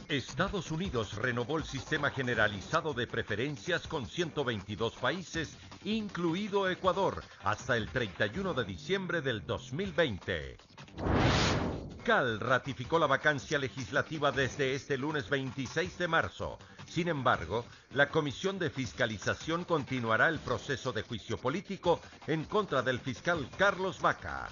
Estados Unidos renovó el sistema generalizado de preferencias con 122 países, incluido Ecuador, hasta el 31 de diciembre del 2020. CAL ratificó la vacancia legislativa desde este lunes 26 de marzo. Sin embargo, la Comisión de Fiscalización continuará el proceso de juicio político en contra del fiscal Carlos Vaca.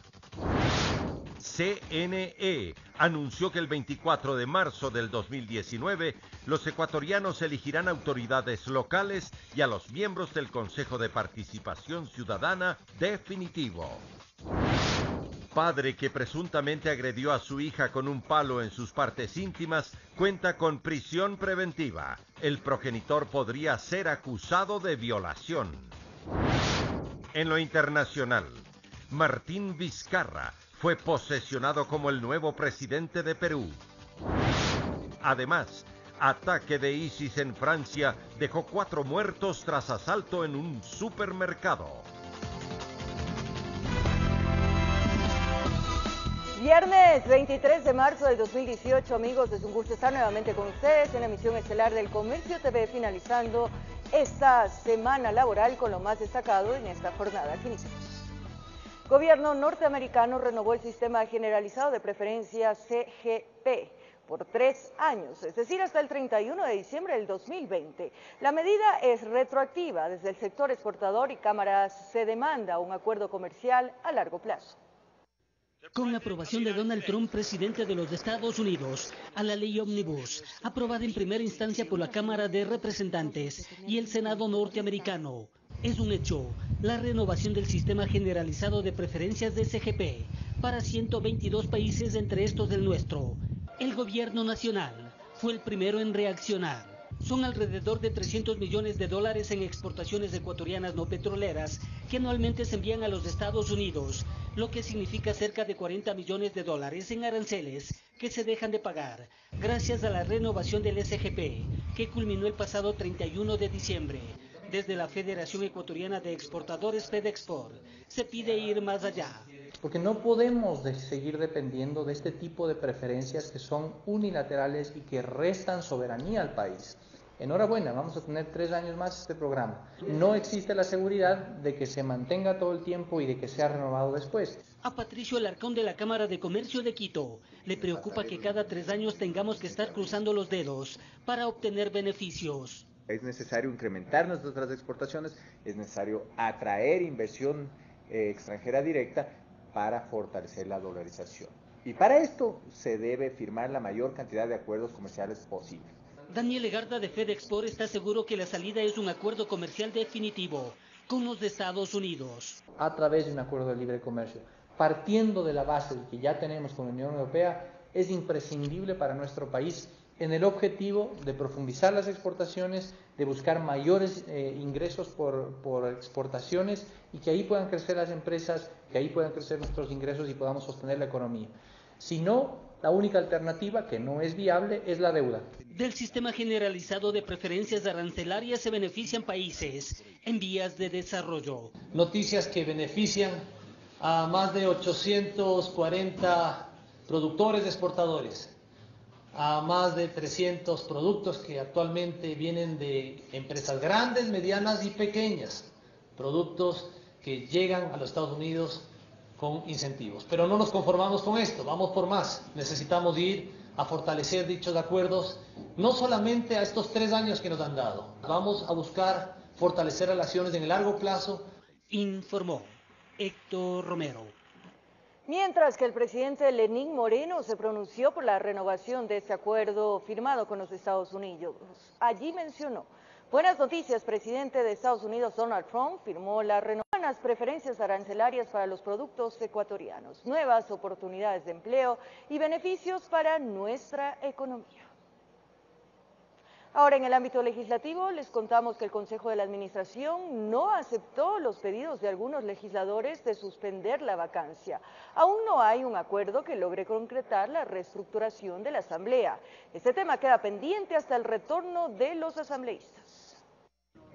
CNE anunció que el 24 de marzo del 2019 los ecuatorianos elegirán autoridades locales y a los miembros del Consejo de Participación Ciudadana definitivo. Padre que presuntamente agredió a su hija con un palo en sus partes íntimas cuenta con prisión preventiva. El progenitor podría ser acusado de violación. En lo internacional, Martín Vizcarra fue posesionado como el nuevo presidente de Perú. Además, ataque de ISIS en Francia dejó 4 muertos tras asalto en un supermercado. Viernes 23 de marzo del 2018, amigos, es un gusto estar nuevamente con ustedes en la emisión estelar del Comercio TV, finalizando esta semana laboral con lo más destacado en esta jornada que iniciamos. Gobierno norteamericano renovó el sistema generalizado de preferencias CGP por 3 años, es decir, hasta el 31 de diciembre del 2020. La medida es retroactiva. Desde el sector exportador y cámaras se demanda un acuerdo comercial a largo plazo. Con la aprobación de Donald Trump, presidente de los Estados Unidos, a la ley Omnibus, aprobada en primera instancia por la Cámara de Representantes y el Senado norteamericano, es un hecho la renovación del sistema generalizado de preferencias de CGP para 122 países, entre estos el nuestro. El gobierno nacional fue el primero en reaccionar. Son alrededor de $300 millones en exportaciones ecuatorianas no petroleras que anualmente se envían a los Estados Unidos, lo que significa cerca de $40 millones en aranceles que se dejan de pagar gracias a la renovación del SGP, que culminó el pasado 31 de diciembre. Desde la Federación Ecuatoriana de Exportadores FEDEXPOR se pide ir más allá. Porque no podemos seguir dependiendo de este tipo de preferencias que son unilaterales y que restan soberanía al país. Enhorabuena, vamos a tener 3 años más este programa. No existe la seguridad de que se mantenga todo el tiempo y de que sea renovado después. A Patricio Alarcón de la Cámara de Comercio de Quito le preocupa que cada 3 años tengamos que estar cruzando los dedos para obtener beneficios. Es necesario incrementar nuestras exportaciones, es necesario atraer inversión extranjera directa para fortalecer la dolarización. Y para esto se debe firmar la mayor cantidad de acuerdos comerciales posibles. Daniel Legarda de FEDEXPOR está seguro que la salida es un acuerdo comercial definitivo con los Estados Unidos. A través de un acuerdo de libre comercio, partiendo de la base que ya tenemos con la Unión Europea, es imprescindible para nuestro país en el objetivo de profundizar las exportaciones, de buscar mayores ingresos por exportaciones y que ahí puedan crecer las empresas, que ahí puedan crecer nuestros ingresos y podamos sostener la economía. Si no, la única alternativa, que no es viable, es la deuda. Del sistema generalizado de preferencias arancelarias se benefician países en vías de desarrollo. Noticias que benefician a más de 840 productores exportadores, a más de 300 productos que actualmente vienen de empresas grandes, medianas y pequeñas, productos que llegan a los Estados Unidos con incentivos. Pero no nos conformamos con esto, vamos por más. Necesitamos ir a fortalecer dichos acuerdos, no solamente a estos 3 años que nos han dado. Vamos a buscar fortalecer relaciones en el largo plazo. Informó Héctor Romero. Mientras que el presidente Lenín Moreno se pronunció por la renovación de este acuerdo firmado con los Estados Unidos. Allí mencionó: buenas noticias, presidente de Estados Unidos Donald Trump firmó la renovación de las preferencias arancelarias para los productos ecuatorianos, nuevas oportunidades de empleo y beneficios para nuestra economía. Ahora, en el ámbito legislativo, les contamos que el Consejo de la Administración no aceptó los pedidos de algunos legisladores de suspender la vacancia. Aún no hay un acuerdo que logre concretar la reestructuración de la Asamblea. Este tema queda pendiente hasta el retorno de los asambleístas.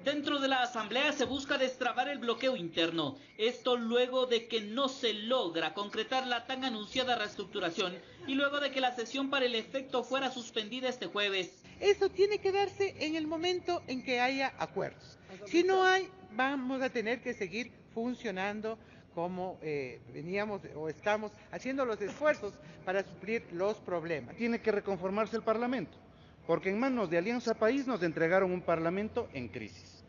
Dentro de la Asamblea se busca destrabar el bloqueo interno. Esto luego de que no se logra concretar la tan anunciada reestructuración y luego de que la sesión para el efecto fuera suspendida este jueves. Eso tiene que darse en el momento en que haya acuerdos. Si no hay, vamos a tener que seguir funcionando como veníamos o estamos haciendo los esfuerzos para suplir los problemas. Tiene que reconformarse el Parlamento, porque en manos de Alianza País nos entregaron un Parlamento en crisis.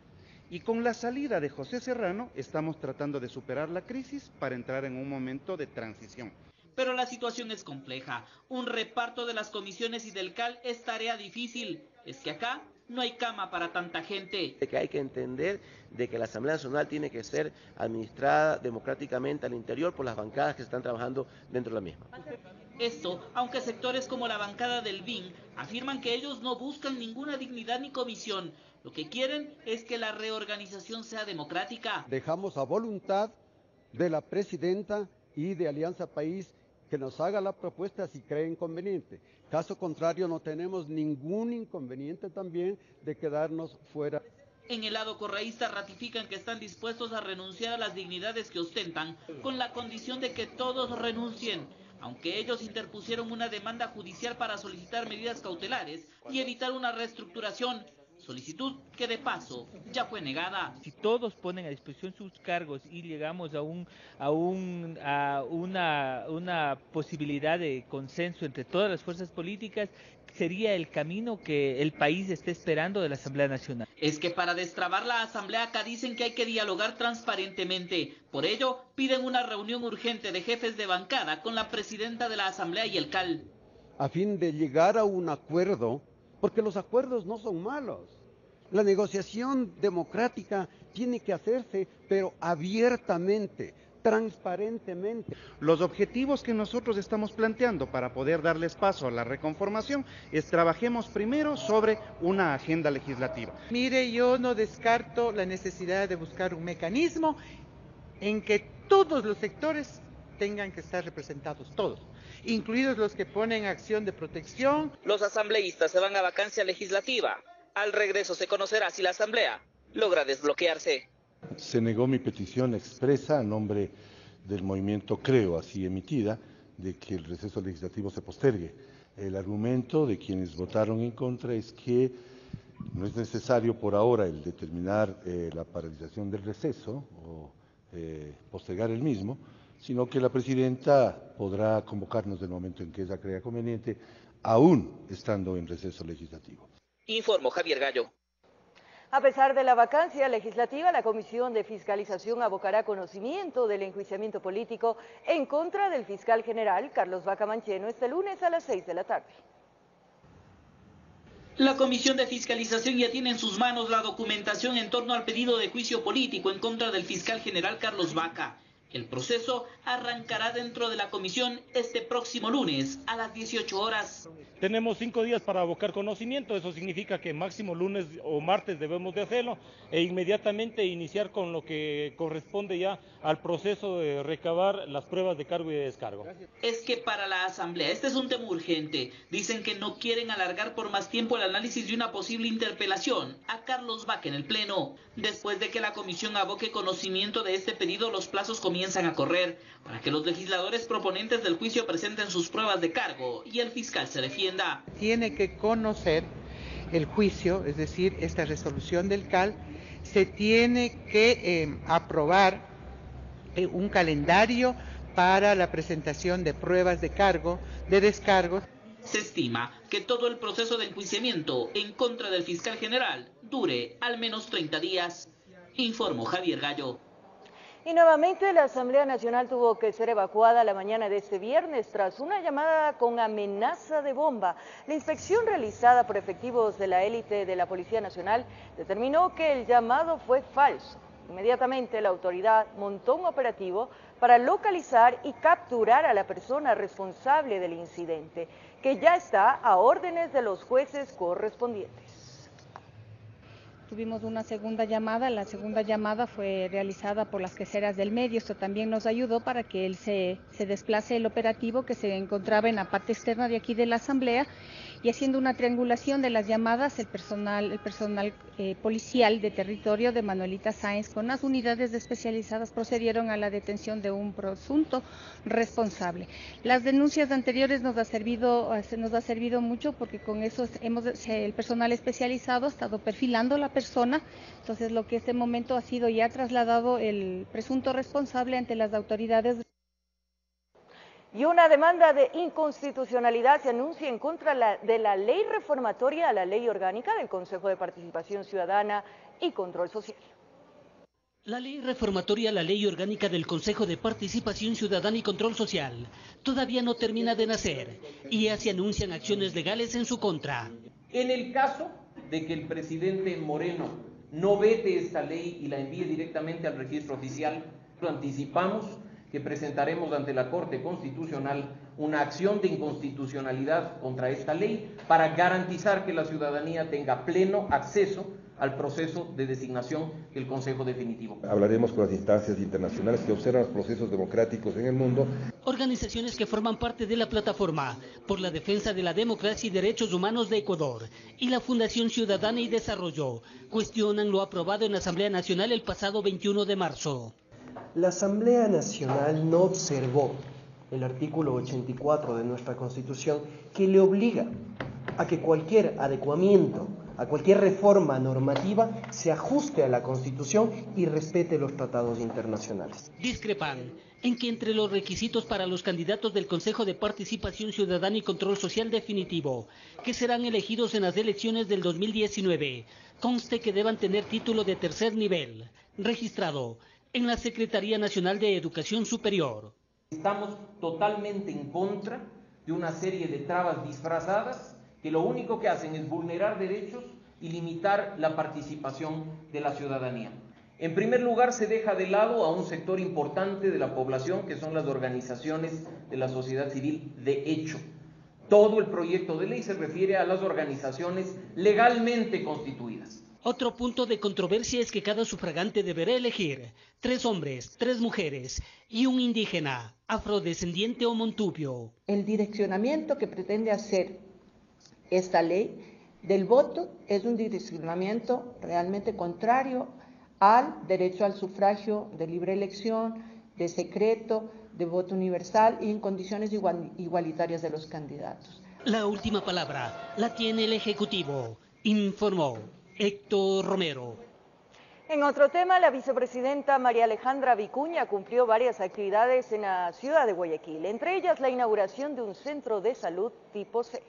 Y con la salida de José Serrano estamos tratando de superar la crisis para entrar en un momento de transición. Pero la situación es compleja. Un reparto de las comisiones y del CAL es tarea difícil. Es que acá no hay cama para tanta gente. Que hay que entender de que la Asamblea Nacional tiene que ser administrada democráticamente al interior por las bancadas que están trabajando dentro de la misma. Esto, aunque sectores como la bancada del BIN afirman que ellos no buscan ninguna dignidad ni comisión. Lo que quieren es que la reorganización sea democrática. Dejamos a voluntad de la presidenta y de Alianza País que nos haga la propuesta si creen conveniente. Caso contrario, no tenemos ningún inconveniente también de quedarnos fuera. En el lado correísta ratifican que están dispuestos a renunciar a las dignidades que ostentan con la condición de que todos renuncien, aunque ellos interpusieron una demanda judicial para solicitar medidas cautelares y evitar una reestructuración. Solicitud que de paso ya fue negada. Si todos ponen a disposición sus cargos y llegamos a una posibilidad de consenso entre todas las fuerzas políticas, sería el camino que el país está esperando de la Asamblea Nacional. Es que para destrabar la Asamblea acá dicen que hay que dialogar transparentemente. Por ello, piden una reunión urgente de jefes de bancada con la presidenta de la Asamblea y el CAL. A fin de llegar a un acuerdo, porque los acuerdos no son malos. La negociación democrática tiene que hacerse, pero abiertamente, transparentemente. Los objetivos que nosotros estamos planteando para poder darles paso a la reconformación es trabajemos primero sobre una agenda legislativa. Mire, yo no descarto la necesidad de buscar un mecanismo en que todos los sectores tengan que estar representados, todos, incluidos los que ponen acción de protección. Los asambleístas se van a vacancia legislativa. Al regreso se conocerá si la Asamblea logra desbloquearse. Se negó mi petición expresa a nombre del movimiento Creo, así emitida, de que el receso legislativo se postergue. El argumento de quienes votaron en contra es que no es necesario por ahora el determinar la paralización del receso o postergar el mismo, sino que la presidenta podrá convocarnos del momento en que ella crea conveniente, aún estando en receso legislativo. Informó Javier Gallo. A pesar de la vacancia legislativa, la Comisión de Fiscalización abocará conocimiento del enjuiciamiento político en contra del fiscal general Carlos Vaca Mancheno este lunes a las 6 de la tarde. La Comisión de Fiscalización ya tiene en sus manos la documentación en torno al pedido de juicio político en contra del fiscal general Carlos Vaca. El proceso arrancará dentro de la comisión este próximo lunes a las 18 horas. Tenemos 5 días para abocar conocimiento, eso significa que máximo lunes o martes debemos de hacerlo e inmediatamente iniciar con lo que corresponde ya al proceso de recabar las pruebas de cargo y de descargo. Es que para la Asamblea este es un tema urgente. Dicen que no quieren alargar por más tiempo el análisis de una posible interpelación a Carlos Vaca en el Pleno. Después de que la comisión aboque conocimiento de este pedido, los plazos comienzan a correr para que los legisladores proponentes del juicio presenten sus pruebas de cargo y el fiscal se defienda. Tiene que conocer el juicio, es decir, esta resolución del CAL, se tiene que aprobar un calendario para la presentación de pruebas de cargo, de descargos. Se estima que todo el proceso de enjuiciamiento en contra del fiscal general dure al menos 30 días, informó Javier Gallo. Y nuevamente la Asamblea Nacional tuvo que ser evacuada la mañana de este viernes tras una llamada con amenaza de bomba. La inspección realizada por efectivos de la élite de la Policía Nacional determinó que el llamado fue falso. Inmediatamente la autoridad montó un operativo para localizar y capturar a la persona responsable del incidente, que ya está a órdenes de los jueces correspondientes. Tuvimos una segunda llamada, la segunda llamada fue realizada por las queseras del medio, esto también nos ayudó para que se desplace el operativo que se encontraba en la parte externa de aquí de la Asamblea y haciendo una triangulación de las llamadas, el personal policial de territorio de Manuelita Sáenz con las unidades especializadas procedieron a la detención de un presunto responsable. Las denuncias anteriores nos ha servido mucho porque con eso el personal especializado ha estado perfilando la persona. Entonces lo que este momento ha sido ya trasladado el presunto responsable ante las autoridades. Y una demanda de inconstitucionalidad se anuncia en contra de la ley reformatoria a la ley orgánica del Consejo de Participación Ciudadana y Control Social. La ley reformatoria a la ley orgánica del Consejo de Participación Ciudadana y Control Social todavía no termina de nacer y ya se anuncian acciones legales en su contra. En el caso de que el presidente Moreno no vete esta ley y la envíe directamente al registro oficial, lo anticipamos que presentaremos ante la Corte Constitucional una acción de inconstitucionalidad contra esta ley para garantizar que la ciudadanía tenga pleno acceso al proceso de designación del Consejo Definitivo. Hablaremos con las instancias internacionales que observan los procesos democráticos en el mundo. Organizaciones que forman parte de la Plataforma por la Defensa de la Democracia y Derechos Humanos de Ecuador y la Fundación Ciudadana y Desarrollo cuestionan lo aprobado en la Asamblea Nacional el pasado 21 de marzo. La Asamblea Nacional no observó el artículo 84 de nuestra Constitución que le obliga a que cualquier adecuamiento, a cualquier reforma normativa se ajuste a la Constitución y respete los tratados internacionales. Discrepan en que entre los requisitos para los candidatos del Consejo de Participación Ciudadana y Control Social Definitivo, que serán elegidos en las elecciones del 2019, conste que deban tener título de tercer nivel, registrado en la Secretaría Nacional de Educación Superior. Estamos totalmente en contra de una serie de trabas disfrazadas que lo único que hacen es vulnerar derechos y limitar la participación de la ciudadanía. En primer lugar, se deja de lado a un sector importante de la población, que son las organizaciones de la sociedad civil de hecho. Todo el proyecto de ley se refiere a las organizaciones legalmente constituidas. Otro punto de controversia es que cada sufragante deberá elegir 3 hombres, 3 mujeres y un indígena, afrodescendiente o montubio. El direccionamiento que pretende hacer esta ley del voto es un direccionamiento realmente contrario al derecho al sufragio de libre elección, de secreto, de voto universal y en condiciones igualitarias de los candidatos. La última palabra la tiene el Ejecutivo, informó Héctor Romero. En otro tema, la vicepresidenta María Alejandra Vicuña cumplió varias actividades en la ciudad de Guayaquil, entre ellas la inauguración de un centro de salud tipo C.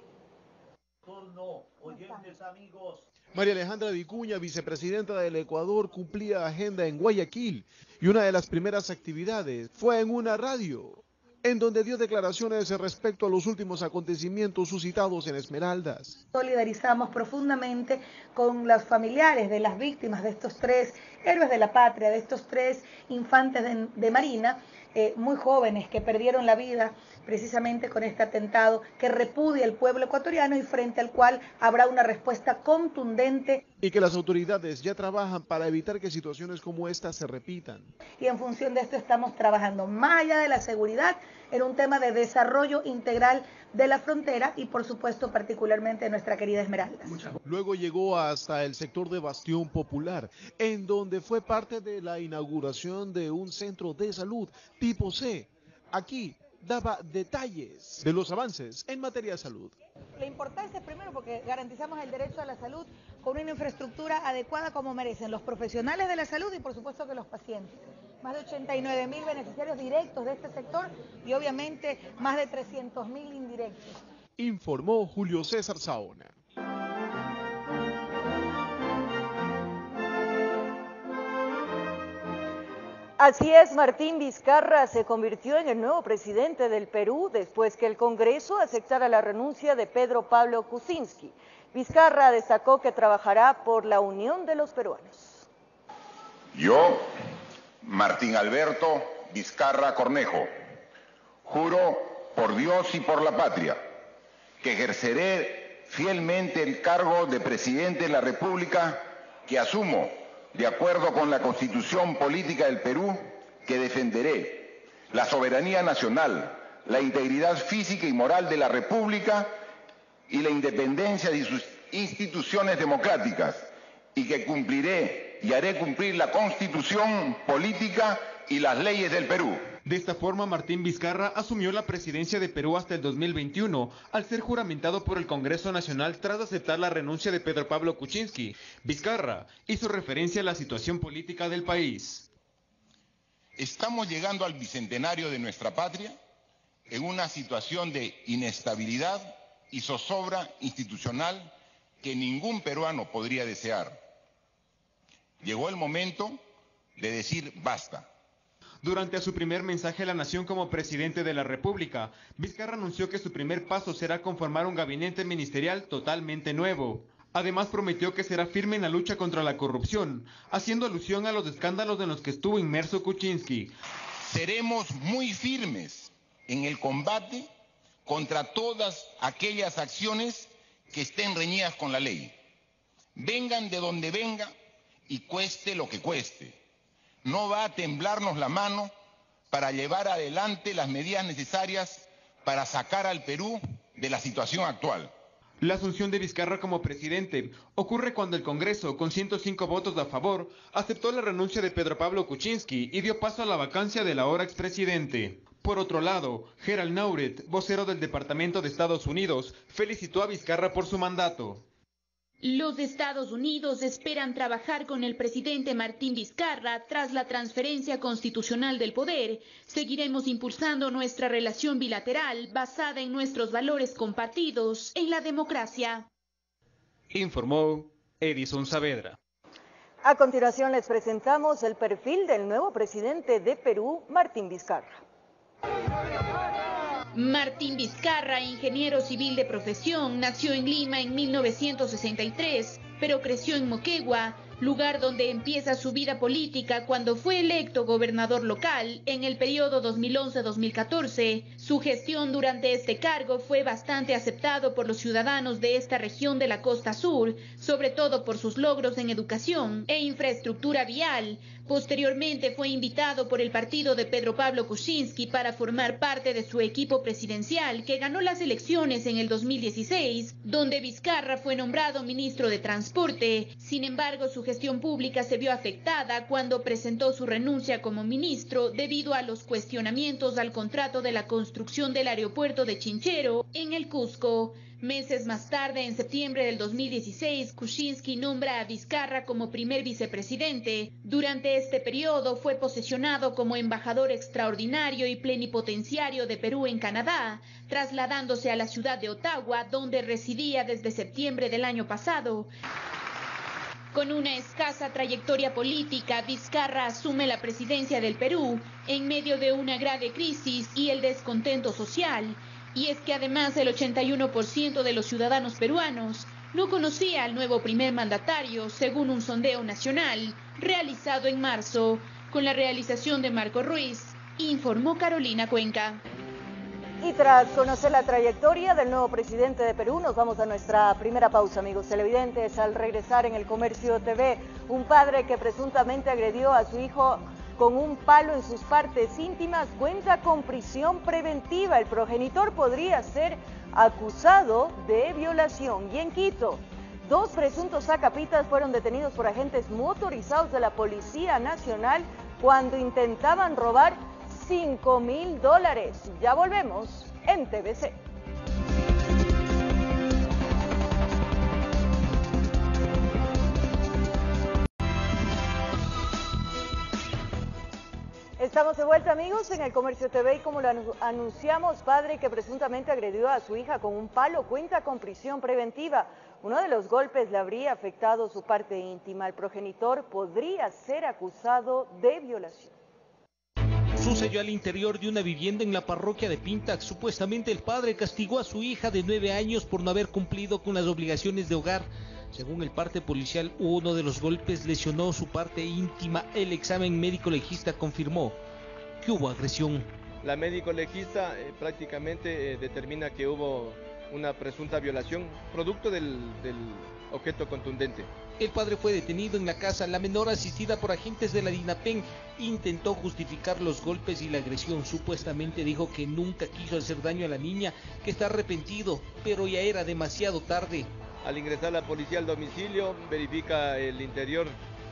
María Alejandra Vicuña, vicepresidenta del Ecuador, cumplía agenda en Guayaquil y una de las primeras actividades fue en una radio, en donde dio declaraciones respecto a los últimos acontecimientos suscitados en Esmeraldas. Solidarizamos profundamente con los familiares de las víctimas de estos 3 héroes de la patria, de estos 3 infantes de Marina, muy jóvenes que perdieron la vida precisamente con este atentado que repudia el pueblo ecuatoriano y frente al cual habrá una respuesta contundente. Y que las autoridades ya trabajan para evitar que situaciones como esta se repitan. Y en función de esto estamos trabajando más allá de la seguridad en un tema de desarrollo integral de la frontera y por supuesto particularmente de nuestra querida Esmeralda. Luego llegó hasta el sector de Bastión Popular, en donde fue parte de la inauguración de un centro de salud tipo C. Aquí daba detalles de los avances en materia de salud. La importancia es primero porque garantizamos el derecho a la salud con una infraestructura adecuada como merecen los profesionales de la salud y por supuesto que los pacientes. Más de 89.000 beneficiarios directos de este sector y obviamente más de 300.000 indirectos. Informó Julio César Saona. Así es, Martín Vizcarra se convirtió en el nuevo presidente del Perú después que el Congreso aceptara la renuncia de Pedro Pablo Kuczynski. Vizcarra destacó que trabajará por la unión de los peruanos. Yo, Martín Alberto Vizcarra Cornejo, juro por Dios y por la patria que ejerceré fielmente el cargo de presidente de la República que asumo de acuerdo con la Constitución Política del Perú, que defenderé la soberanía nacional, la integridad física y moral de la República y la independencia de sus instituciones democráticas, y que cumpliré y haré cumplir la Constitución política y las leyes del Perú. De esta forma, Martín Vizcarra asumió la presidencia de Perú hasta el 2021, al ser juramentado por el Congreso Nacional tras aceptar la renuncia de Pedro Pablo Kuczynski. Vizcarra hizo referencia a la situación política del país. Estamos llegando al bicentenario de nuestra patria en una situación de inestabilidad y zozobra institucional que ningún peruano podría desear. Llegó el momento de decir basta. Durante su primer mensaje a la nación como presidente de la República, Vizcarra anunció que su primer paso será conformar un gabinete ministerial totalmente nuevo. Además prometió que será firme en la lucha contra la corrupción, haciendo alusión a los escándalos en los que estuvo inmerso Kuczynski. Seremos muy firmes en el combate contra todas aquellas acciones que estén reñidas con la ley. Vengan de donde venga y cueste lo que cueste. No va a temblarnos la mano para llevar adelante las medidas necesarias para sacar al Perú de la situación actual. La asunción de Vizcarra como presidente ocurre cuando el Congreso, con 105 votos a favor, aceptó la renuncia de Pedro Pablo Kuczynski y dio paso a la vacancia del ahora expresidente. Por otro lado, Gerald Nauret, vocero del Departamento de Estados Unidos, felicitó a Vizcarra por su mandato. Los Estados Unidos esperan trabajar con el presidente Martín Vizcarra tras la transferencia constitucional del poder. Seguiremos impulsando nuestra relación bilateral basada en nuestros valores compartidos en la democracia. Informó Edison Saavedra. A continuación les presentamos el perfil del nuevo presidente de Perú, Martín Vizcarra. Martín Vizcarra, ingeniero civil de profesión, nació en Lima en 1963, pero creció en Moquegua, lugar donde empieza su vida política cuando fue electo gobernador local en el periodo 2011-2014. Su gestión durante este cargo fue bastante aceptado por los ciudadanos de esta región de la costa sur, sobre todo por sus logros en educación e infraestructura vial. Posteriormente fue invitado por el partido de Pedro Pablo Kuczynski para formar parte de su equipo presidencial, que ganó las elecciones en el 2016, donde Vizcarra fue nombrado ministro de Transporte. Sin embargo, su gestión pública se vio afectada cuando presentó su renuncia como ministro debido a los cuestionamientos al contrato de la construcción del aeropuerto de Chinchero en el Cusco. Meses más tarde, en septiembre del 2016, Kuczynski nombra a Vizcarra como primer vicepresidente. Durante este periodo fue posesionado como embajador extraordinario y plenipotenciario de Perú en Canadá, trasladándose a la ciudad de Ottawa, donde residía desde septiembre del año pasado. Con una escasa trayectoria política, Vizcarra asume la presidencia del Perú en medio de una grave crisis y el descontento social. Y es que además el 81% de los ciudadanos peruanos no conocía al nuevo primer mandatario, según un sondeo nacional realizado en marzo. Con la realización de Marco Ruiz, informó Carolina Cuenca. Y tras conocer la trayectoria del nuevo presidente de Perú, nos vamos a nuestra primera pausa, amigos televidentes. Al regresar en el Comercio TV, un padre que presuntamente agredió a su hijo con un palo en sus partes íntimas cuenta con prisión preventiva. El progenitor podría ser acusado de violación. Y en Quito, 2 presuntos sacapitas fueron detenidos por agentes motorizados de la Policía Nacional cuando intentaban robar $5.000. Ya volvemos en TVC. Estamos de vuelta, amigos, en el Comercio TV y como lo anunciamos, padre que presuntamente agredió a su hija con un palo cuenta con prisión preventiva. Uno de los golpes le habría afectado su parte íntima. El progenitor podría ser acusado de violación. Sucedió al interior de una vivienda en la parroquia de Pintac. Supuestamente el padre castigó a su hija de 9 años por no haber cumplido con las obligaciones de hogar. Según el parte policial, uno de los golpes lesionó su parte íntima. El examen médico legista confirmó que hubo agresión. La médico legista prácticamente determina que hubo una presunta violación producto del objeto contundente. El padre fue detenido en la casa. La menor, asistida por agentes de la DINAPEN, intentó justificar los golpes y la agresión. Supuestamente dijo que nunca quiso hacer daño a la niña, que está arrepentido, pero ya era demasiado tarde. Al ingresar la policía al domicilio, verifica el interior,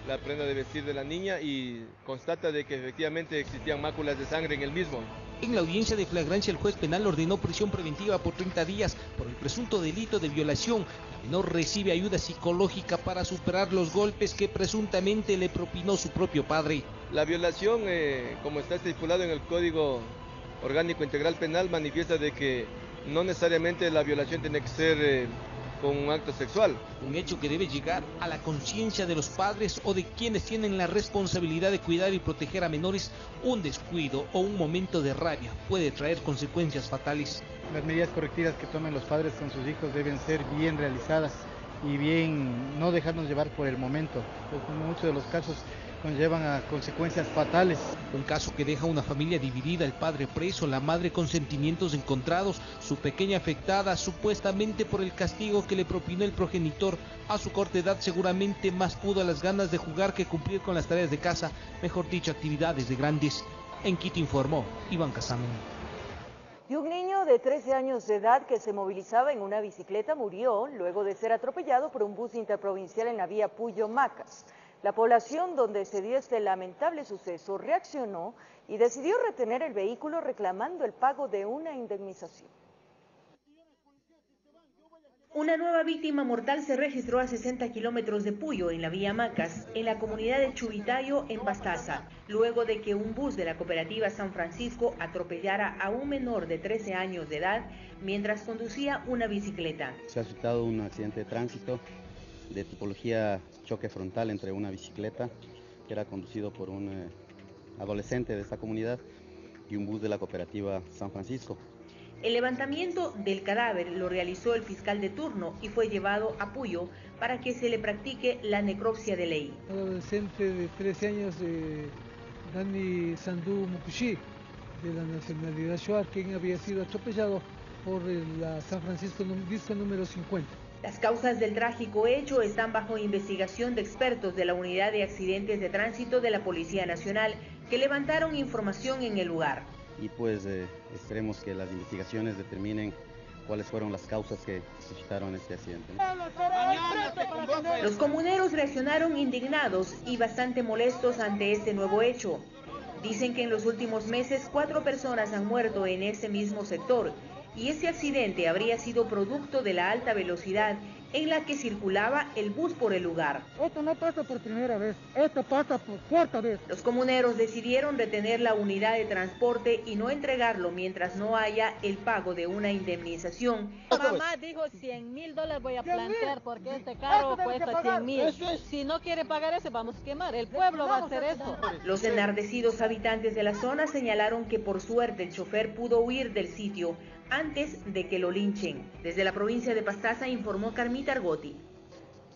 la prenda de vestir de la niña y constata de que efectivamente existían máculas de sangre en el mismo. En la audiencia de flagrancia, el juez penal ordenó prisión preventiva por 30 días por el presunto delito de violación. La menor recibe ayuda psicológica para superar los golpes que presuntamente le propinó su propio padre. La violación, como está estipulado en el Código Orgánico Integral Penal, manifiesta de que no necesariamente la violación tiene que ser con un acto sexual. Un hecho que debe llegar a la conciencia de los padres o de quienes tienen la responsabilidad de cuidar y proteger a menores. Un descuido o un momento de rabia puede traer consecuencias fatales. Las medidas correctivas que tomen los padres con sus hijos deben ser bien realizadas y bien, no dejarnos llevar por el momento, porque en muchos de los casos conllevan a consecuencias fatales. Un caso que deja una familia dividida, el padre preso, la madre con sentimientos encontrados, su pequeña afectada supuestamente por el castigo que le propinó el progenitor. A su corta edad seguramente más pudo a las ganas de jugar que cumplir con las tareas de casa, mejor dicho, actividades de grandes. En Quito informó Iván Casano. Y un niño de 13 años de edad que se movilizaba en una bicicleta murió luego de ser atropellado por un bus interprovincial en la vía Puyo-Macas. La población donde se dio este lamentable suceso reaccionó y decidió retener el vehículo reclamando el pago de una indemnización. Una nueva víctima mortal se registró a 60 kilómetros de Puyo, en la vía Macas, en la comunidad de Chubitayo, en Pastaza, luego de que un bus de la cooperativa San Francisco atropellara a un menor de 13 años de edad mientras conducía una bicicleta. Se ha suscitado un accidente de tránsito de tipología choque frontal entre una bicicleta que era conducido por un adolescente de esta comunidad y un bus de la cooperativa San Francisco. El levantamiento del cadáver lo realizó el fiscal de turno y fue llevado a Puyo para que se le practique la necropsia de ley. Adolescente de 13 años, Dani Sandú Mukushi, de la nacionalidad Shuar, quien había sido atropellado por la San Francisco disco número 50. Las causas del trágico hecho están bajo investigación de expertos de la Unidad de Accidentes de Tránsito de la Policía Nacional, que levantaron información en el lugar. Y pues esperemos que las investigaciones determinen cuáles fueron las causas que suscitaron este accidente. Los comuneros reaccionaron indignados y bastante molestos ante este nuevo hecho. Dicen que en los últimos meses 4 personas han muerto en ese mismo sector y ese accidente habría sido producto de la alta velocidad en la que circulaba el bus por el lugar. Esto no pasa por primera vez, esto pasa por cuarta vez. Los comuneros decidieron retener la unidad de transporte y no entregarlo mientras no haya el pago de una indemnización. Mamá dijo $100,000 voy a plantear porque este carro cuesta 100,000. Si no quiere pagar ese, vamos a quemar. El pueblo va a hacer eso. Los enardecidos habitantes de la zona señalaron que por suerte el chofer pudo huir del sitio antes de que lo linchen. Desde la provincia de Pastaza informó Carmita Argotti.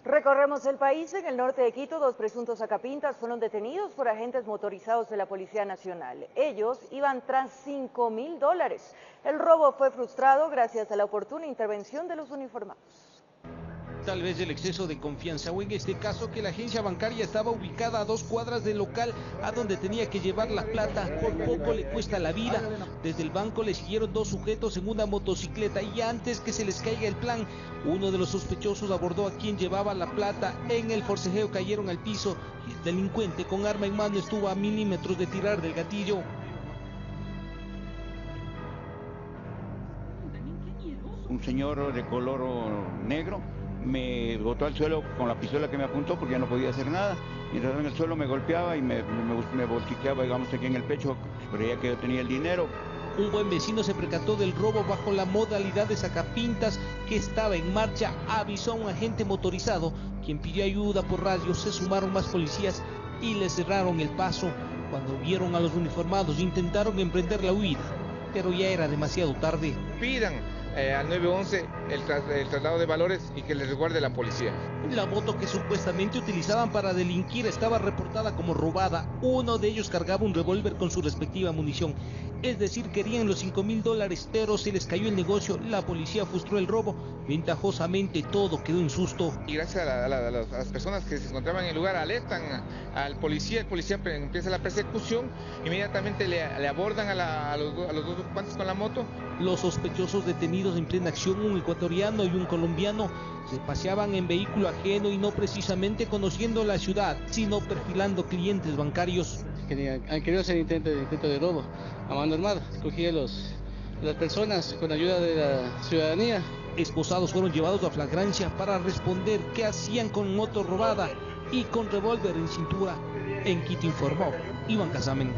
Recorremos el país. En el norte de Quito, 2 presuntos sacapintas fueron detenidos por agentes motorizados de la Policía Nacional. Ellos iban tras $5,000. El robo fue frustrado gracias a la oportuna intervención de los uniformados. Tal vez el exceso de confianza o en este caso que la agencia bancaria estaba ubicada a 2 cuadras del local a donde tenía que llevar la plata, por poco le cuesta la vida. Desde el banco le siguieron 2 sujetos en una motocicleta y antes que se les caiga el plan, uno de los sospechosos abordó a quien llevaba la plata. En el forcejeo cayeron al piso y el delincuente con arma en mano estuvo a milímetros de tirar del gatillo. Un señor de color negro me botó al suelo con la pistola que me apuntó porque ya no podía hacer nada. Mientras en el suelo me golpeaba y me bolsiqueaba, digamos, aquí en el pecho, creía que yo tenía el dinero. Un buen vecino se percató del robo bajo la modalidad de sacapintas que estaba en marcha. Avisó a un agente motorizado, quien pidió ayuda por radio. Se sumaron más policías y le cerraron el paso. Cuando vieron a los uniformados intentaron emprender la huida, pero ya era demasiado tarde. Pidan al 911 el traslado de valores y que les resguarde la policía. La moto que supuestamente utilizaban para delinquir estaba reportada como robada. Uno de ellos cargaba un revólver con su respectiva munición. Es decir, querían los $5,000, pero se les cayó el negocio. La policía frustró el robo. Ventajosamente todo quedó en susto. Y gracias a las personas que se encontraban en el lugar alertan al policía, el policía empieza la persecución, inmediatamente le abordan a los dos ocupantes con la moto. Los sospechosos detenidos en plena acción, un ecuatoriano y un colombiano, se paseaban en vehículo ajeno y no precisamente conociendo la ciudad, sino perfilando clientes bancarios. Han querido hacer intento de robo a mano armada. Cogí a las personas con ayuda de la ciudadanía. Esposados fueron llevados a flagrancia para responder qué hacían con moto robada y con revólver en cintura. En Quito informó Iván Casamen.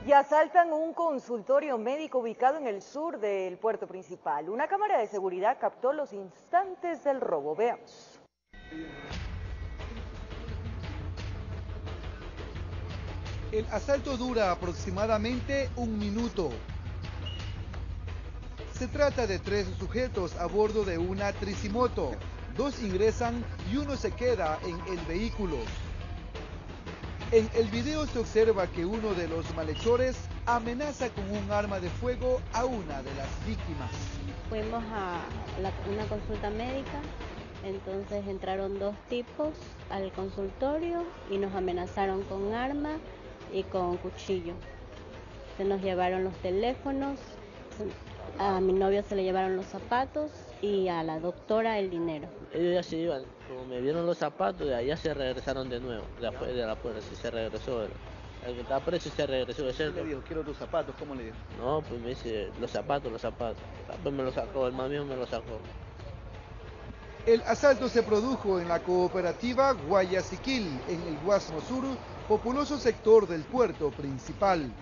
Y asaltan un consultorio médico ubicado en el sur del puerto principal. Una cámara de seguridad captó los instantes del robo. Veamos. El asalto dura aproximadamente 1 minuto. Se trata de 3 sujetos a bordo de una tricimoto. 2 ingresan y 1 se queda en el vehículo. En el video se observa que uno de los malhechores amenaza con un arma de fuego a una de las víctimas. Fuimos a una consulta médica, entonces entraron 2 tipos al consultorio y nos amenazaron con arma y con cuchillo. Se nos llevaron los teléfonos, a mi novio se le llevaron los zapatos y a la doctora el dinero. Ellos ya se iban, como me vieron los zapatos, de allá se regresaron de nuevo, de la puerta, se regresó. El que estaba preso se regresó. ¿Qué le dijo? Quiero tus zapatos, ¿cómo le dijo? No, pues me dice, los zapatos. Pues me los sacó, el más mío me los sacó. El asalto se produjo en la cooperativa Guayaquil, en el Guasmo Sur, populoso sector del puerto principal.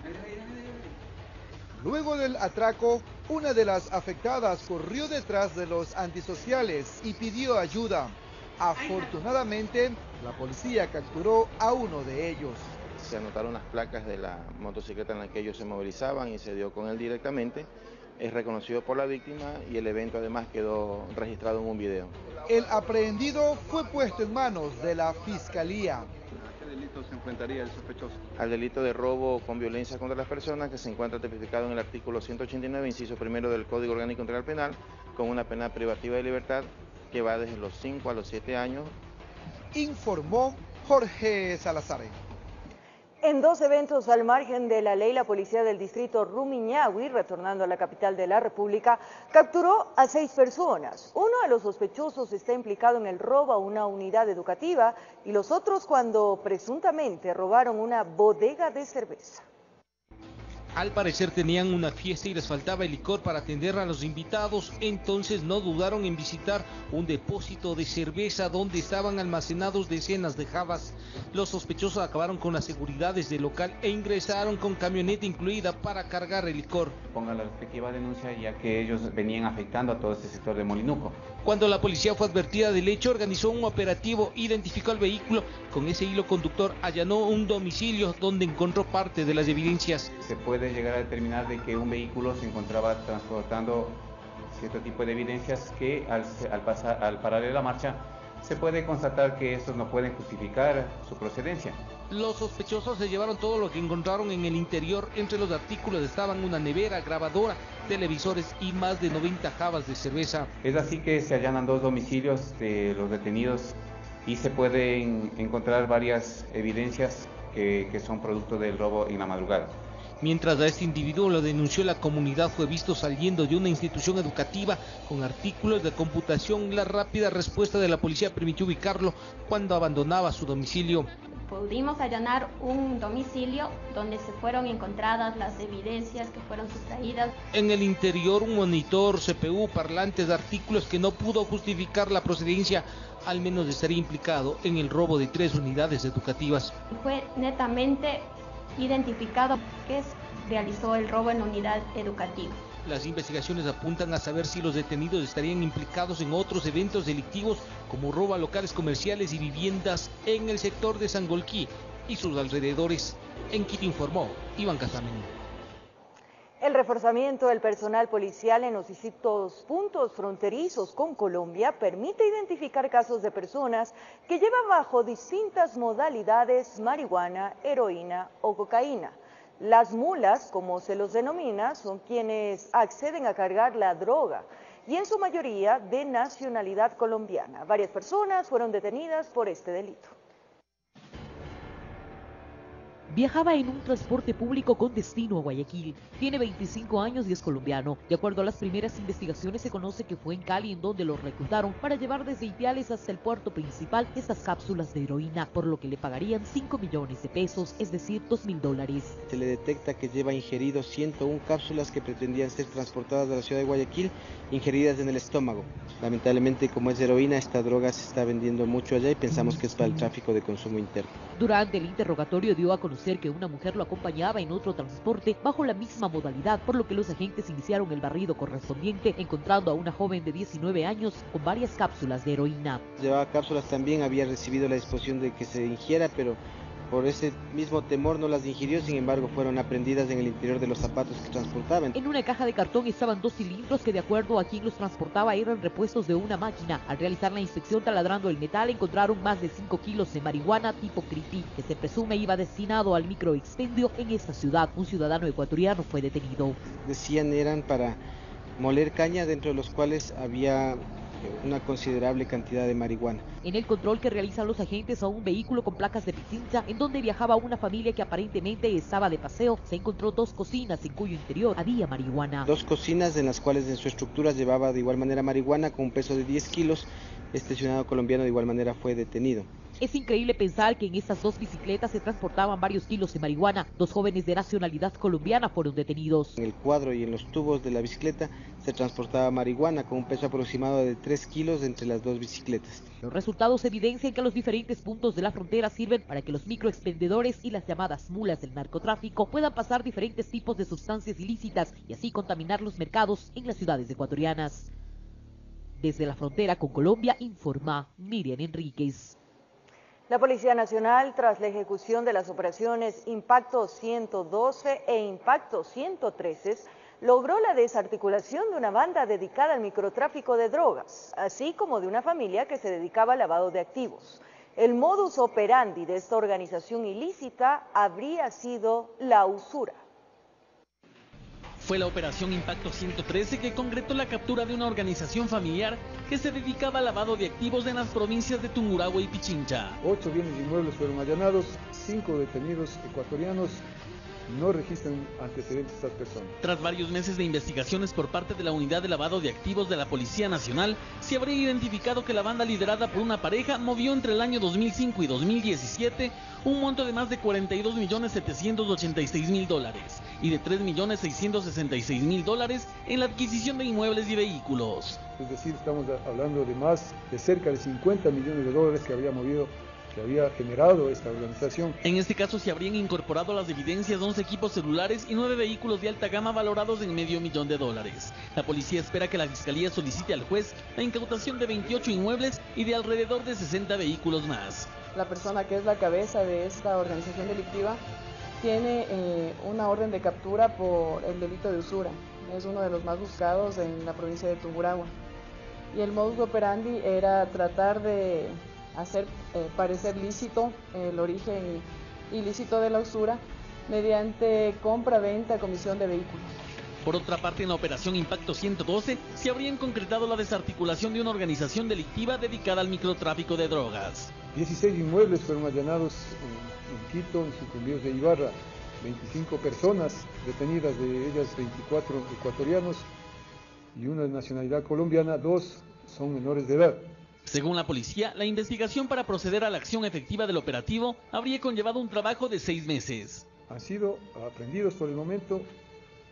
Luego del atraco, una de las afectadas corrió detrás de los antisociales y pidió ayuda. Afortunadamente, la policía capturó a uno de ellos. Se anotaron las placas de la motocicleta en la que ellos se movilizaban y se dio con él directamente. Es reconocido por la víctima y el evento además quedó registrado en un video. El aprehendido fue puesto en manos de la Fiscalía. ¿A qué delito se enfrentaría el sospechoso? Al delito de robo con violencia contra las personas, que se encuentra tipificado en el artículo 189, inciso primero del Código Orgánico Integral Penal, con una pena privativa de libertad que va desde los 5 a los 7 años. Informó Jorge Salazar. En 2 eventos al margen de la ley, la policía del distrito Rumiñahui, retornando a la capital de la República, capturó a 6 personas. Uno de los sospechosos está implicado en el robo a una unidad educativa y los otros cuando presuntamente robaron una bodega de cerveza. Al parecer tenían una fiesta y les faltaba el licor para atender a los invitados, entonces no dudaron en visitar un depósito de cerveza donde estaban almacenados decenas de jabas. Los sospechosos acabaron con las seguridades del local e ingresaron con camioneta incluida para cargar el licor. Ponga la respectiva denuncia, ya que ellos venían afectando a todo este sector de Molinuco. Cuando la policía fue advertida del hecho, organizó un operativo, identificó el vehículo, con ese hilo conductor allanó un domicilio donde encontró parte de las evidencias. Se puede llegar a determinar de que un vehículo se encontraba transportando cierto tipo de evidencias que al parar la marcha se puede constatar que estos no pueden justificar su procedencia. Los sospechosos se llevaron todo lo que encontraron en el interior. Entre los artículos estaban una nevera, grabadora, televisores y más de 90 jabas de cerveza. Es así que se allanan 2 domicilios de los detenidos y se pueden encontrar varias evidencias que son producto del robo en la madrugada. Mientras a este individuo lo denunció la comunidad, fue visto saliendo de una institución educativa con artículos de computación. La rápida respuesta de la policía permitió ubicarlo cuando abandonaba su domicilio. Pudimos allanar un domicilio donde se fueron encontradas las evidencias que fueron sustraídas. En el interior, un monitor, CPU, parlantes, artículos que no pudo justificar la procedencia, al menos estaría implicado en el robo de 3 unidades educativas. Fue netamente identificado que realizó el robo en la unidad educativa. Las investigaciones apuntan a saber si los detenidos estarían implicados en otros eventos delictivos como robo a locales comerciales y viviendas en el sector de Sangolquí y sus alrededores. En Quito informó Iván Casamen. El reforzamiento del personal policial en los distintos puntos fronterizos con Colombia permite identificar casos de personas que llevan bajo distintas modalidades marihuana, heroína o cocaína. Las mulas, como se los denomina, son quienes acceden a cargar la droga y en su mayoría de nacionalidad colombiana. Varias personas fueron detenidas por este delito. Viajaba en un transporte público con destino a Guayaquil. Tiene 25 años y es colombiano. De acuerdo a las primeras investigaciones, se conoce que fue en Cali en donde lo reclutaron para llevar desde Ipiales hasta el puerto principal estas cápsulas de heroína, por lo que le pagarían 5 millones de pesos, es decir, $2.000. Se le detecta que lleva ingerido 101 cápsulas que pretendían ser transportadas de la ciudad de Guayaquil, ingeridas en el estómago. Lamentablemente, como es heroína, esta droga se está vendiendo mucho allá y pensamos que es para el tráfico de consumo interno. Durante el interrogatorio dio a conocer que una mujer lo acompañaba en otro transporte bajo la misma modalidad, por lo que los agentes iniciaron el barrido correspondiente, encontrando a una joven de 19 años con varias cápsulas de heroína. Llevaba cápsulas también, había recibido la disposición de que se ingiera, pero por ese mismo temor no las ingirió, sin embargo fueron aprehendidas en el interior de los zapatos que transportaban. En una caja de cartón estaban 2 cilindros que de acuerdo a quien los transportaba eran repuestos de una máquina. Al realizar la inspección taladrando el metal encontraron más de 5 kilos de marihuana tipo creepy, que se presume iba destinado al microexpendio en esta ciudad. Un ciudadano ecuatoriano fue detenido. Decían eran para moler caña, dentro de los cuales había una considerable cantidad de marihuana. En el control que realizan los agentes a un vehículo con placas de Pichincha, en donde viajaba una familia que aparentemente estaba de paseo, se encontró 2 cocinas en cuyo interior había marihuana. 2 cocinas en las cuales en su estructura llevaba de igual manera marihuana con un peso de 10 kilos. Este ciudadano colombiano de igual manera fue detenido. Es increíble pensar que en estas 2 bicicletas se transportaban varios kilos de marihuana. 2 jóvenes de nacionalidad colombiana fueron detenidos. En el cuadro y en los tubos de la bicicleta se transportaba marihuana con un peso aproximado de 3 kilos entre las 2 bicicletas. Los resultados evidencian que los diferentes puntos de la frontera sirven para que los microexpendedores y las llamadas mulas del narcotráfico puedan pasar diferentes tipos de sustancias ilícitas y así contaminar los mercados en las ciudades ecuatorianas. Desde la frontera con Colombia, informa Miriam Enríquez. La Policía Nacional, tras la ejecución de las operaciones Impacto 112 e Impacto 113, logró la desarticulación de una banda dedicada al microtráfico de drogas, así como de una familia que se dedicaba al lavado de activos. El modus operandi de esta organización ilícita habría sido la usura. Fue la operación Impacto 113 que concretó la captura de una organización familiar que se dedicaba al lavado de activos en las provincias de Tungurahua y Pichincha. 8 bienes inmuebles fueron allanados, 5 detenidos ecuatorianos. No registran antecedentes estas personas. Tras varios meses de investigaciones por parte de la Unidad de Lavado de Activos de la Policía Nacional, se habría identificado que la banda liderada por una pareja movió entre el año 2005 y 2017 un monto de más de $42.786.000 y de $3.666.000 en la adquisición de inmuebles y vehículos. Es decir, estamos hablando de más de cerca de $50 millones que había movido, que había generado esta organización. En este caso se habrían incorporado a las evidencias 11 equipos celulares y 9 vehículos de alta gama valorados en $500,000. La policía espera que la Fiscalía solicite al juez la incautación de 28 inmuebles y de alrededor de 60 vehículos más. La persona que es la cabeza de esta organización delictiva tiene una orden de captura por el delito de usura. Es uno de los más buscados en la provincia de Tungurahua. Y el modus operandi era tratar de hacer parecer lícito el origen ilícito de la usura mediante compra, venta, comisión de vehículos. Por otra parte, en la operación Impacto 112 se habrían concretado la desarticulación de una organización delictiva dedicada al microtráfico de drogas. 16 inmuebles fueron allanados en Quito, en sucumbíos de Ibarra. 25 personas detenidas, de ellas 24 ecuatorianos y una de nacionalidad colombiana, 2 son menores de edad. Según la policía, la investigación para proceder a la acción efectiva del operativo habría conllevado un trabajo de 6 meses. Han sido aprehendidos por el momento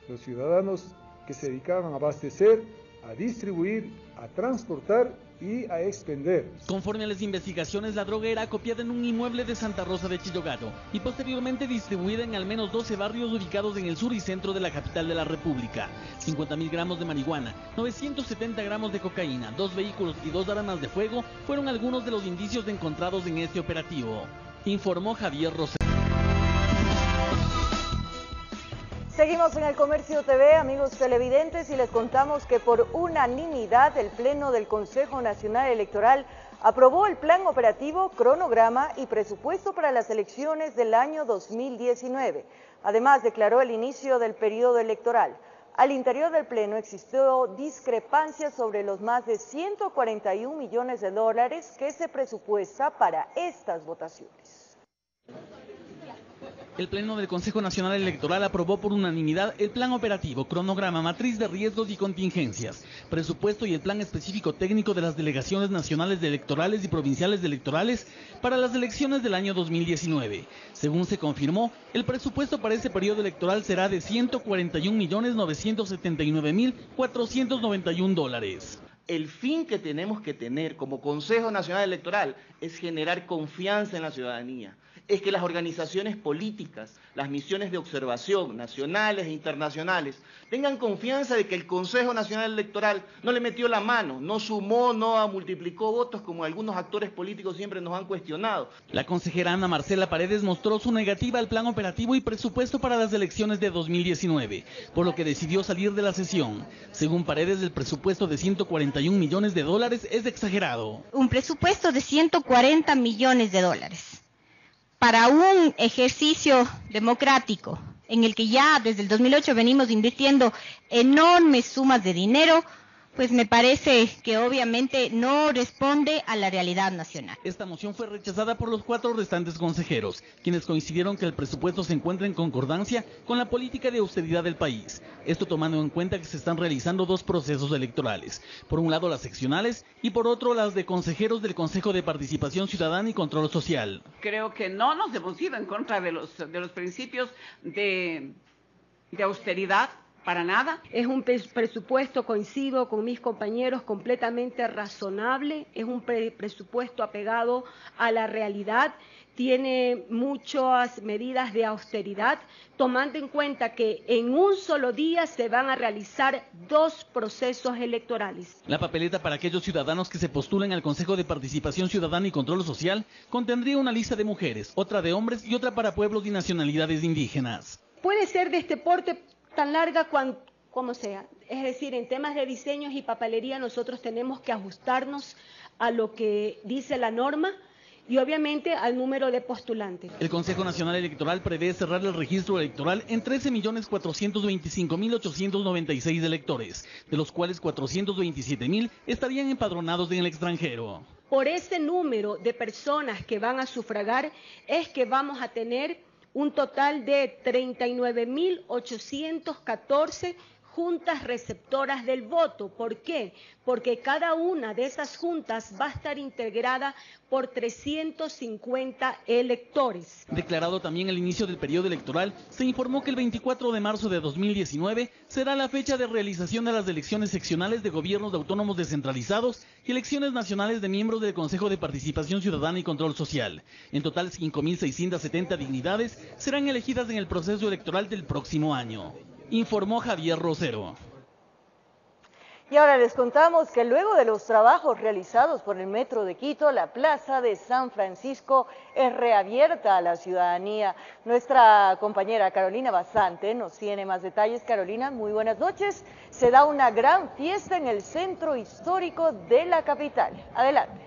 los ciudadanos que se dedicaban a abastecer, a distribuir, a transportar y a expender. Conforme a las investigaciones, la droga era acopiada en un inmueble de Santa Rosa de Chillogado y posteriormente distribuida en al menos 12 barrios ubicados en el sur y centro de la capital de la República. 50.000 gramos de marihuana, 970 gramos de cocaína, 2 vehículos y 2 armas de fuego fueron algunos de los indicios encontrados en este operativo, informó Javier Rosero. Seguimos en El Comercio TV, amigos televidentes, y les contamos que por unanimidad el Pleno del Consejo Nacional Electoral aprobó el plan operativo, cronograma y presupuesto para las elecciones del año 2019. Además, declaró el inicio del periodo electoral. Al interior del Pleno existió discrepancia sobre los más de 141 millones de dólares que se presupuesta para estas votaciones. El Pleno del Consejo Nacional Electoral aprobó por unanimidad el plan operativo, cronograma, matriz de riesgos y contingencias, presupuesto y el plan específico técnico de las delegaciones nacionales de electorales y provinciales de electorales para las elecciones del año 2019. Según se confirmó, el presupuesto para ese periodo electoral será de 141.979.491 dólares. El fin que tenemos que tener como Consejo Nacional Electoral es generar confianza en la ciudadanía. Es que las organizaciones políticas, las misiones de observación nacionales e internacionales, tengan confianza de que el Consejo Nacional Electoral no le metió la mano, no sumó, no multiplicó votos como algunos actores políticos siempre nos han cuestionado. La consejera Ana Marcela Paredes mostró su negativa al plan operativo y presupuesto para las elecciones de 2019, por lo que decidió salir de la sesión. Según Paredes, el presupuesto de 141 millones de dólares es exagerado. Un presupuesto de 140 millones de dólares. Para un ejercicio democrático en el que ya desde el 2008 venimos invirtiendo enormes sumas de dinero, pues me parece que obviamente no responde a la realidad nacional. Esta moción fue rechazada por los 4 restantes consejeros, quienes coincidieron que el presupuesto se encuentra en concordancia con la política de austeridad del país. Esto tomando en cuenta que se están realizando 2 procesos electorales. Por un lado las seccionales y por otro las de consejeros del Consejo de Participación Ciudadana y Control Social. Creo que no nos hemos ido en contra de los principios de austeridad. Para nada. Es un presupuesto, coincido con mis compañeros, completamente razonable, es un presupuesto apegado a la realidad, tiene muchas medidas de austeridad, tomando en cuenta que en un solo día se van a realizar 2 procesos electorales. La papeleta para aquellos ciudadanos que se postulen al Consejo de Participación Ciudadana y Control Social contendría una lista de mujeres, otra de hombres y otra para pueblos y nacionalidades indígenas. Puede ser de este porte tan larga como sea, es decir, en temas de diseños y papelería nosotros tenemos que ajustarnos a lo que dice la norma y obviamente al número de postulantes. El Consejo Nacional Electoral prevé cerrar el registro electoral en 13.425.896 electores, de los cuales 427.000 estarían empadronados en el extranjero. Por ese número de personas que van a sufragar es que vamos a tener un total de 39.814 juntas receptoras del voto. ¿Por qué? Porque cada una de esas juntas va a estar integrada por 350 electores. Declarado también el inicio del periodo electoral, se informó que el 24 de marzo de 2019 será la fecha de realización de las elecciones seccionales de gobiernos autónomos descentralizados y elecciones nacionales de miembros del Consejo de Participación Ciudadana y Control Social. En total, 5.670 dignidades serán elegidas en el proceso electoral del próximo año, informó Javier Rosero. Y ahora les contamos que luego de los trabajos realizados por el Metro de Quito, la Plaza de San Francisco es reabierta a la ciudadanía. Nuestra compañera Carolina Basante nos tiene más detalles. Carolina, muy buenas noches. Se da una gran fiesta en el centro histórico de la capital. Adelante.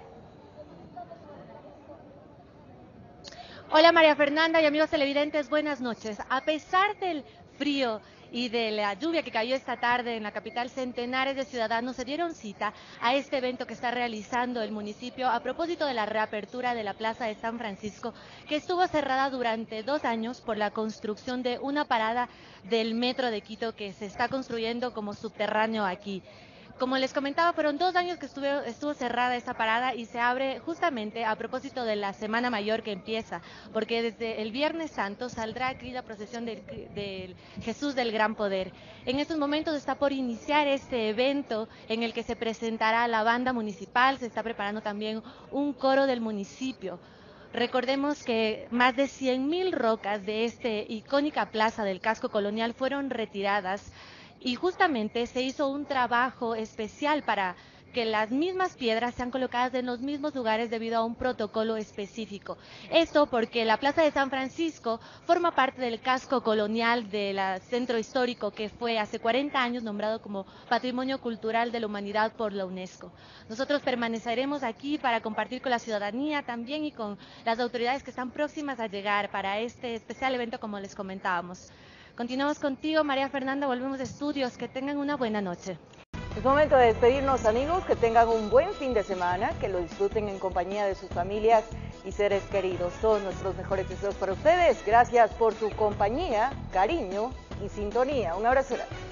Hola María Fernanda y amigos televidentes, buenas noches. A pesar del frío y de la lluvia que cayó esta tarde en la capital, centenares de ciudadanos se dieron cita a este evento que está realizando el municipio a propósito de la reapertura de la Plaza de San Francisco, que estuvo cerrada durante 2 años por la construcción de una parada del Metro de Quito que se está construyendo como subterráneo aquí. Como les comentaba, fueron 2 años que estuvo cerrada esta parada y se abre justamente a propósito de la Semana Mayor que empieza, porque desde el Viernes Santo saldrá aquí la procesión del Jesús del Gran Poder. En estos momentos está por iniciar este evento en el que se presentará la banda municipal, se está preparando también un coro del municipio. Recordemos que más de 100.000 rocas de esta icónica plaza del casco colonial fueron retiradas y justamente se hizo un trabajo especial para que las mismas piedras sean colocadas en los mismos lugares debido a un protocolo específico. Esto porque la Plaza de San Francisco forma parte del casco colonial del centro histórico que fue hace 40 años nombrado como Patrimonio Cultural de la Humanidad por la UNESCO. Nosotros permaneceremos aquí para compartir con la ciudadanía también y con las autoridades que están próximas a llegar para este especial evento, como les comentábamos. Continuamos contigo, María Fernanda, volvemos a estudios, que tengan una buena noche. Es momento de despedirnos, amigos, que tengan un buen fin de semana, que lo disfruten en compañía de sus familias y seres queridos. Todos nuestros mejores deseos para ustedes. Gracias por su compañía, cariño y sintonía. Un abrazo grande.